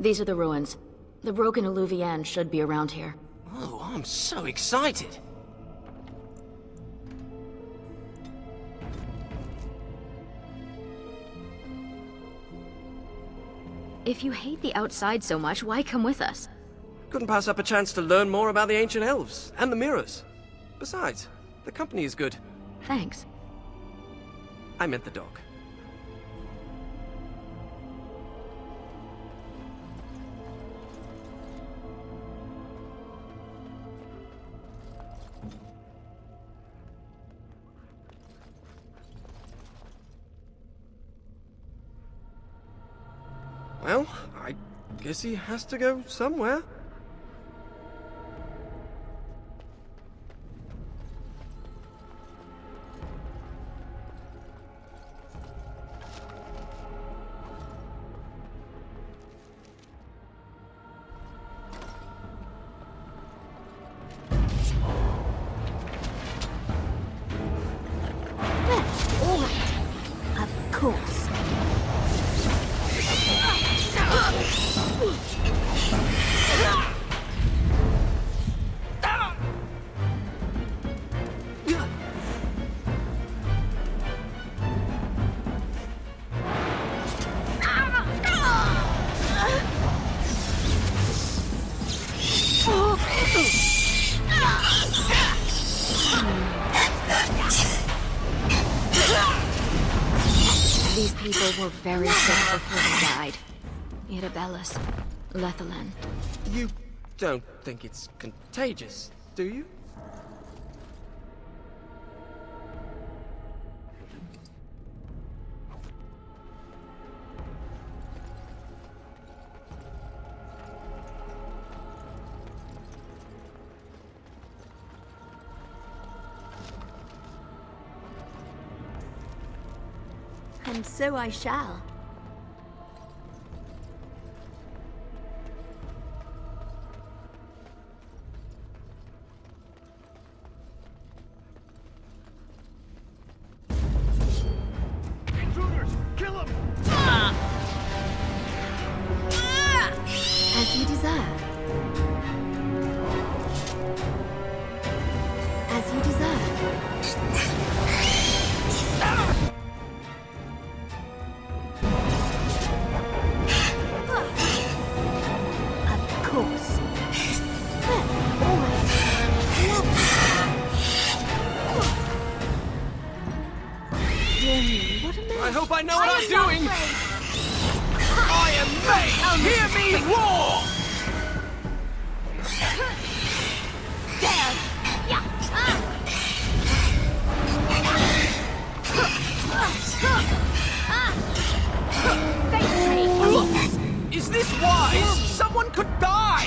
These are the ruins. The broken Alluvian should be around here. Oh, I'm so excited. If you hate the outside so much, why come with us? Couldn't pass up a chance to learn more about the ancient elves and the mirrors. Besides, the company is good. Thanks. I meant the dog. Well, I guess he has to go somewhere. That's all right. Of course. These people were very sick before they died. Irabellus, Lethalan. You don't think it's contagious, do you? And so I shall. Intruders! Kill them! As you desire. As you desire. Of course. Dear me, what a mess. I hope I know what I'm doing! I am made! Hear me roar! Is this wise? Someone could die!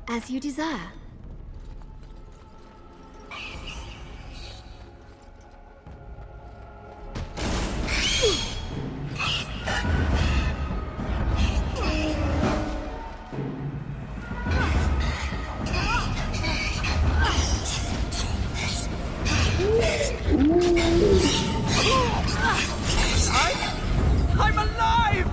As you desire. I'm alive!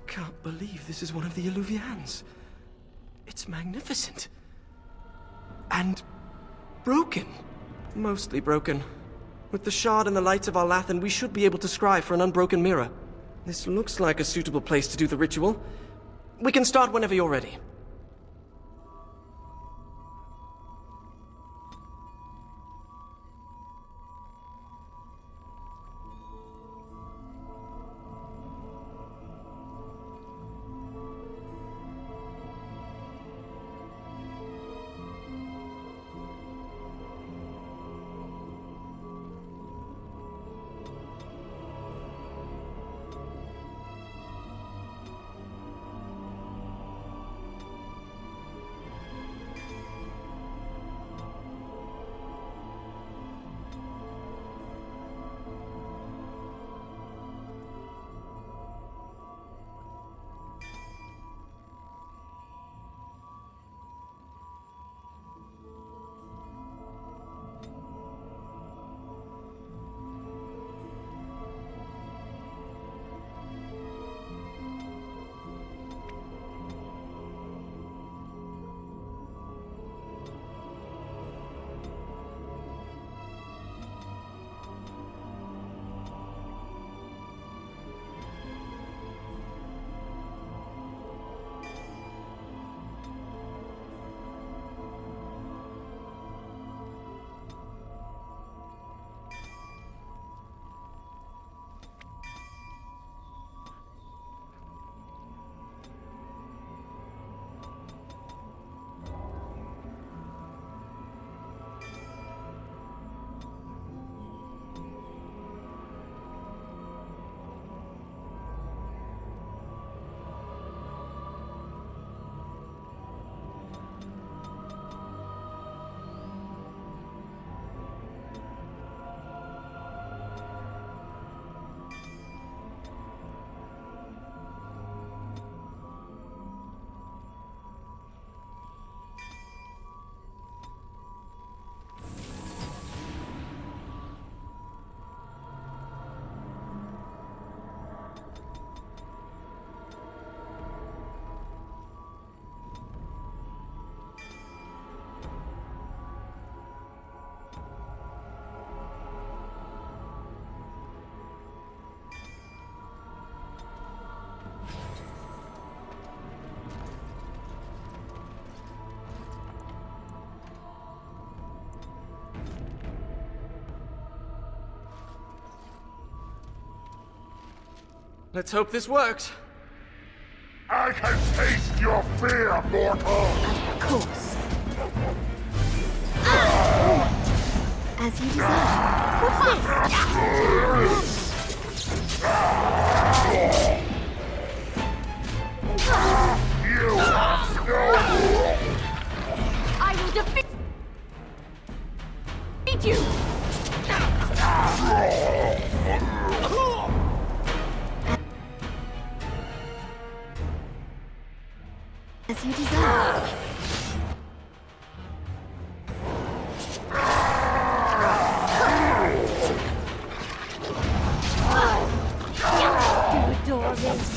can't believe this is one of the Illuvians. It's magnificent. And broken. Mostly broken. With the shard and the lights of our Lathan, we should be able to scry for an unbroken mirror. This looks like a suitable place to do the ritual. We can start whenever you're ready. Let's hope this works. I can taste your fear, mortal! Of course. As you desire. What's You have no I will defeat you! As you desire. Do you adore this?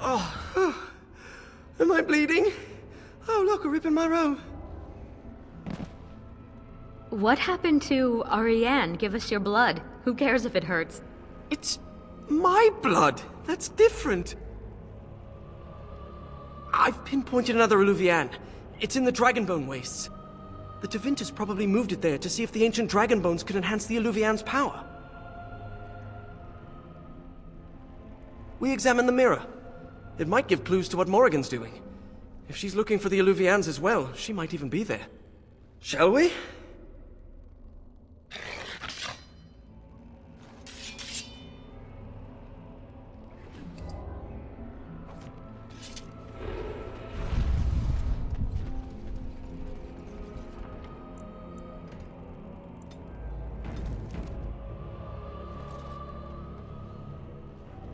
Oh, am I bleeding? Oh, look, a rip in my robe. What happened to Ariane? Give us your blood. Who cares if it hurts? It's my blood. That's different. I've pinpointed another Illuvian. It's in the Dragonbone wastes. The Tevintus probably moved it there to see if the ancient dragon bones could enhance the Illuvian's power. We examine the mirror. It might give clues to what Morrigan's doing. If she's looking for the Illuvians as well, she might even be there. Shall we?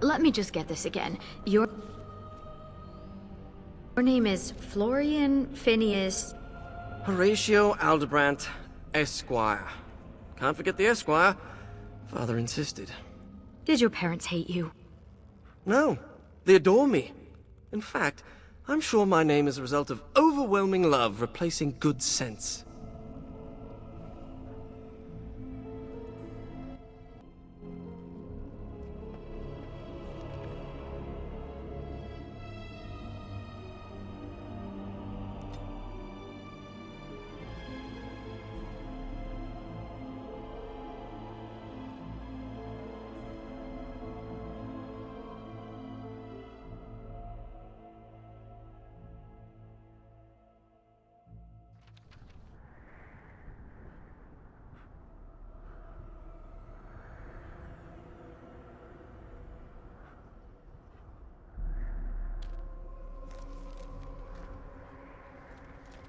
Let me just get this again. Your name is Florian Phineas Horatio Aldebrandt, Esquire. Can't forget the Esquire. Father insisted. Did your parents hate you? No, they adore me. In fact, I'm sure my name is a result of overwhelming love replacing good sense.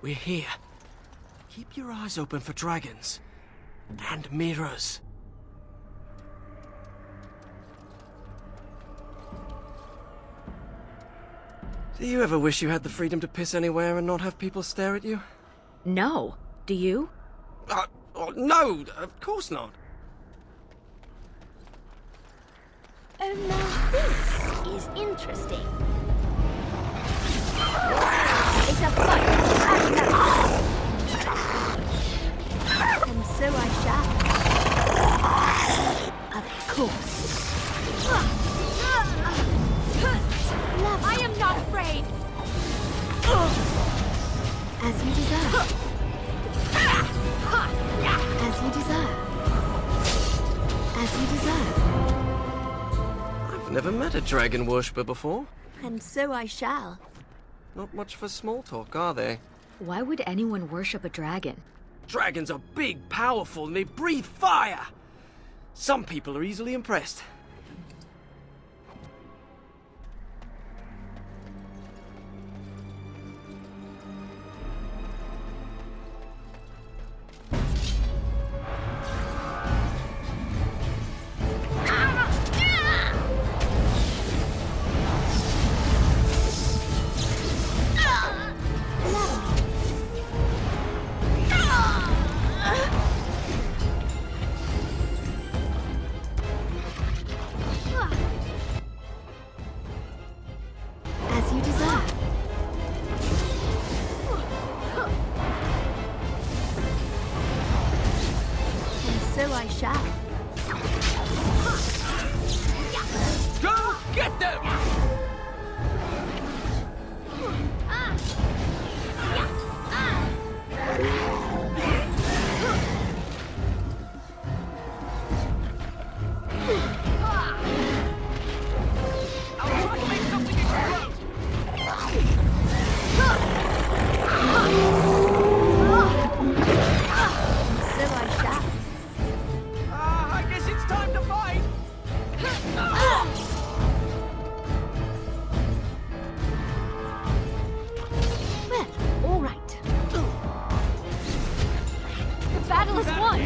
We're here. Keep your eyes open for dragons. And mirrors. Do you ever wish you had the freedom to piss anywhere and not have people stare at you? No. Do you? No, of course not. Oh, now this is interesting. It's a fight. And so I shall. Of course. I am not afraid. As you desire. As you desire. As you desire. I've never met a dragon worshipper before. And so I shall. Not much for small talk, are they? Why would anyone worship a dragon? Dragons are big, powerful, and they breathe fire! Some people are easily impressed. As you desire. And so I shall. Go get them! I guess it's time to fight! Well, all right. The battle is won.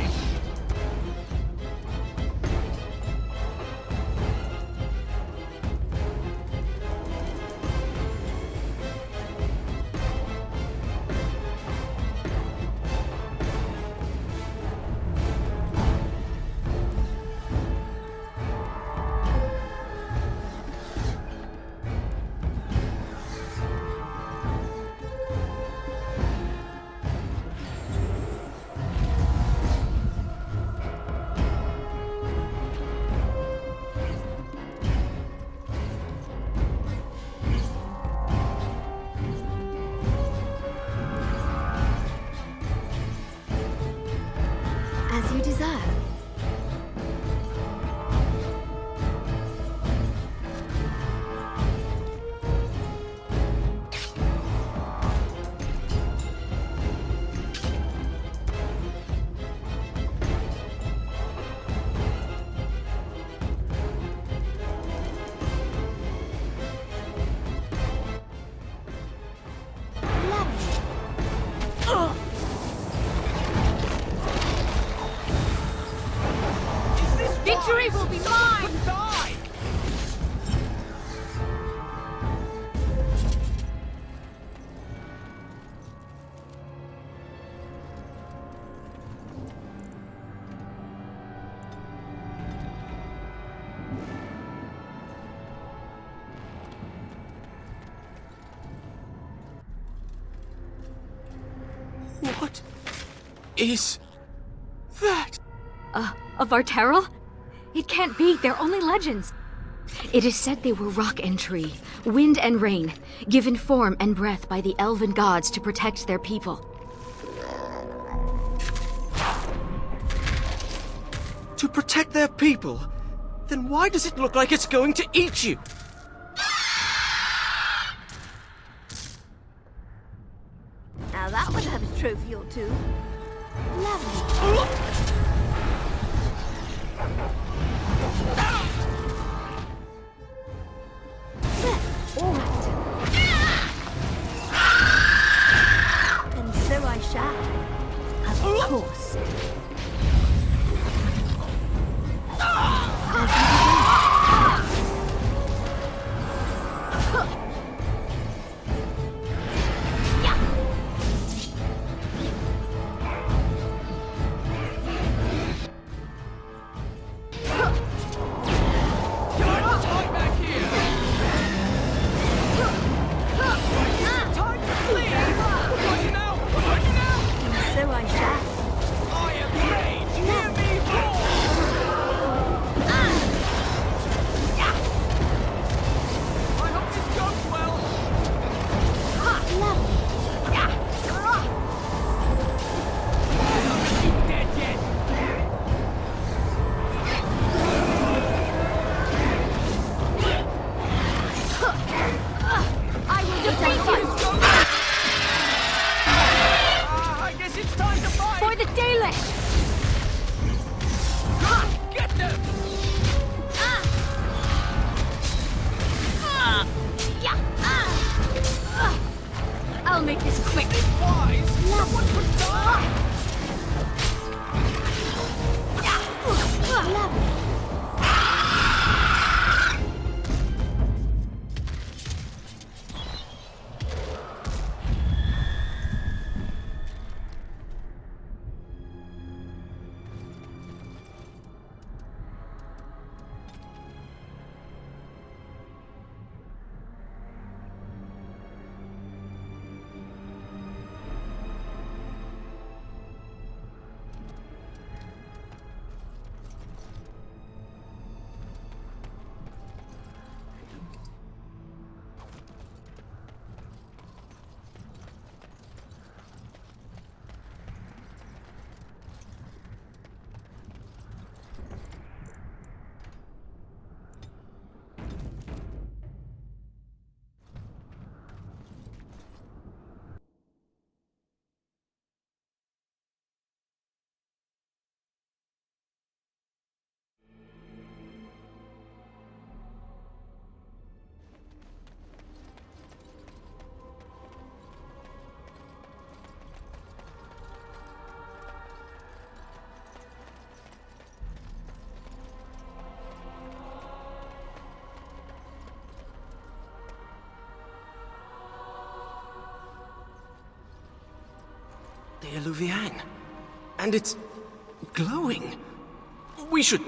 As you desire. Victory will be mine! What is that? Of our Terrell? It can't be, they're only legends. It is said they were rock and tree, wind and rain, given form and breath by the elven gods to protect their people. To protect their people? Then why does it look like it's going to eat you? Now that would have a trophy or two. Lovely. All right. And so I shall. Of course. I'll make this quick. Wise? Someone could die! The Eluvian. And it's glowing. We should...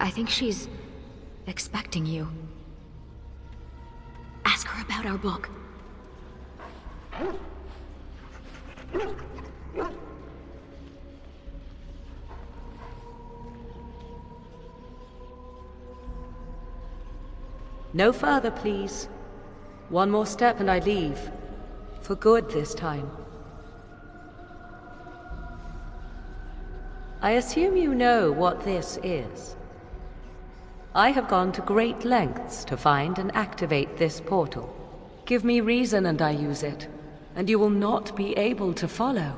I think she's expecting you. Ask her about our book. No further, please. One more step and I leave. For good this time. I assume you know what this is. I have gone to great lengths to find and activate this portal. Give me reason and I use it, and you will not be able to follow.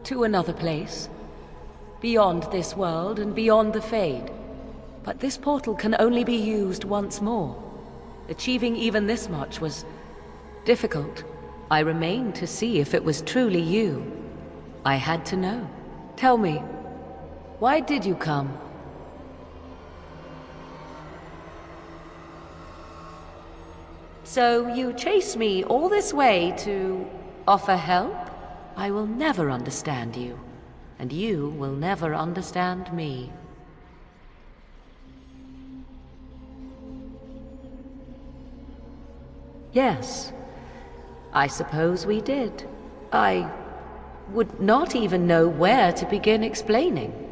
To another place. Beyond this world and beyond the Fade. But this portal can only be used once more. Achieving even this much was difficult. I remained to see if it was truly you. I had to know. Tell me, why did you come? So you chase me all this way to offer help? I will never understand you, and you will never understand me. Yes, I suppose we did. I would not even know where to begin explaining.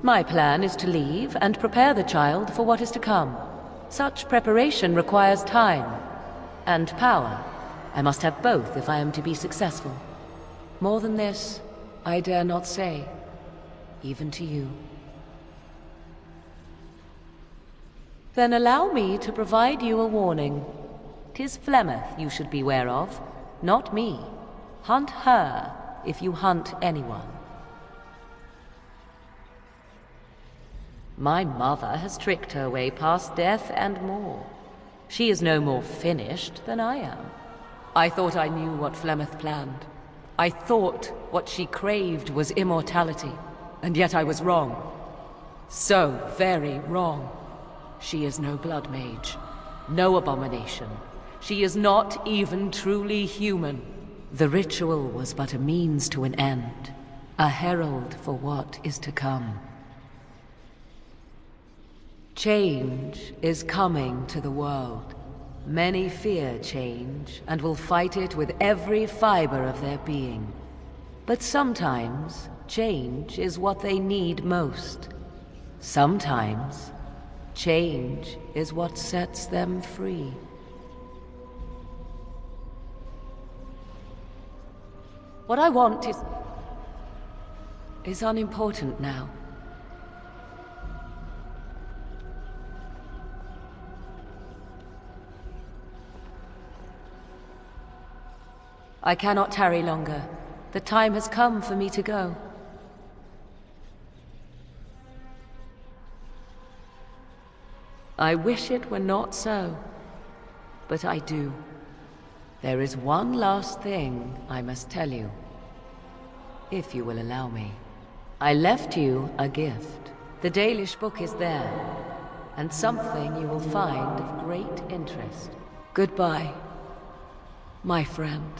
My plan is to leave and prepare the child for what is to come. Such preparation requires time and power. I must have both if I am to be successful. More than this, I dare not say, even to you. Then allow me to provide you a warning. 'Tis Flemeth you should beware of, not me. Hunt her if you hunt anyone. My mother has tricked her way past death and more. She is no more finished than I am. I thought I knew what Flemeth planned. I thought what she craved was immortality, and yet I was wrong. So very wrong. She is no blood mage, no abomination. She is not even truly human. The ritual was but a means to an end, a herald for what is to come. Change is coming to the world. Many fear change and will fight it with every fiber of their being. But sometimes, change is what they need most. Sometimes, change is what sets them free. What I want is unimportant now. I cannot tarry longer. The time has come for me to go. I wish it were not so, but I do. There is one last thing I must tell you, if you will allow me. I left you a gift. The Dalish book is there, and something you will find of great interest. Goodbye, my friend.